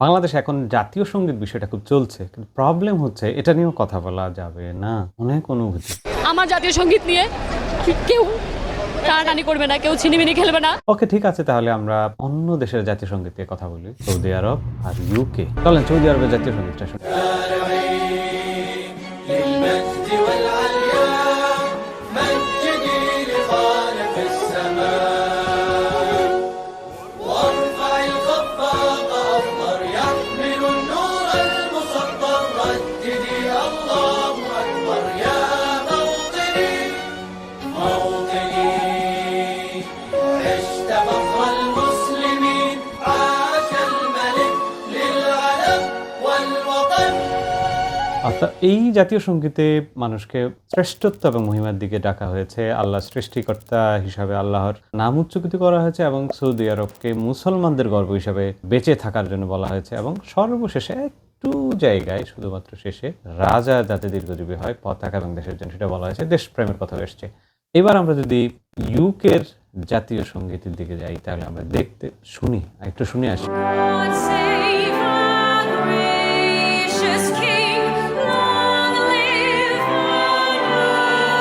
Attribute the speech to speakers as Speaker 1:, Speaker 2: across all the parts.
Speaker 1: বাংলাদেশে এখন জাতীয় সংগীত বিষয়টা খুব চলছে। কিন্তু প্রবলেম হচ্ছে এটা নিয়েও কথা বলা যাবে না। অনেক অনুভূতি।
Speaker 2: আমার জাতীয় সংগীত নিয়ে কেউ টানাটানি করবে না, কেউ ছিনিমিনি খেলবে না।
Speaker 1: ওকে, ঠিক আছে, তাহলে আমরা অন্য দেশের জাতীয় সংগীত নিয়ে কথা বলি। সৌদি আরব আর ইউকে। চলেন সৌদি আরবের জাতীয় সংগীতটা শুনি।
Speaker 3: للمجد والعلياء مجدي لخالق السماء وارفع الخفاق أفضل يحمل النور المسطر رددي الله أكبر يا موطني موطني عشت فخر المسلمين عاش الملك للعلم والوطن।
Speaker 1: অর্থাৎ এই জাতীয় সংগীতে মানুষকে শ্রেষ্ঠত্ব এবং মহিমার দিকে ডাকা হয়েছে। আল্লাহ সৃষ্টিকর্তা হিসাবে আল্লাহর নাম উচ্চকিত করা হয়েছে এবং সৌদি আরবকে মুসলমানদের গর্ব হিসাবে বেঁচে থাকার জন্য বলা হয়েছে এবং সর্বশেষে একটু জায়গায় শুধুমাত্র শেষে রাজা যাতে দীর্ঘজীবী হয় পতাকা এবং দেশের জন্য সেটা বলা হয়েছে। দেশপ্রেমের কথা এসছে। এবার আমরা যদি ইউকের জাতীয় সংগীতের দিকে যাই তাহলে আমরা একটু শুনে আসি।
Speaker 4: God save our gracious King, long live our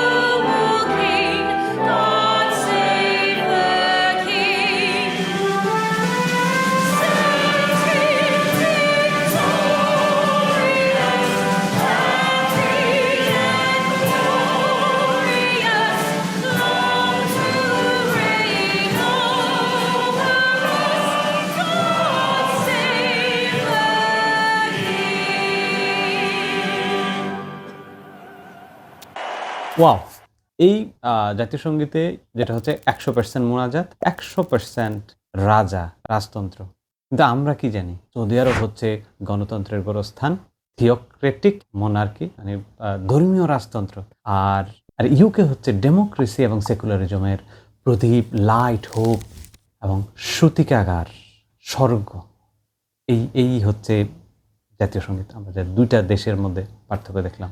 Speaker 4: noble King. God save the King. Send him victorious, happy and glorious, long to reign over us. God save the King.
Speaker 1: Wow! এই জাতীয় সংগীতে যেটা হচ্ছে ১০০% মোনাজাত, ১০০% রাজতন্ত্র। কিন্তু আমরা কি জানি? সৌদি আরব হচ্ছে গণতন্ত্রের গোরস্থান, থিওক্রেটিক মনার্কি মানে ধর্মীয় রাজতন্ত্র। আর ইউকে হচ্ছে ডেমোক্রেসি এবং সেকুলারিজমের প্রদীপ, লাইট, হোপ এবং সূতিকাগার, স্বর্গ। এই হচ্ছে জাতীয় সংগীত। আমরা যে ২ টা দেশের মধ্যে পার্থক্য দেখলাম।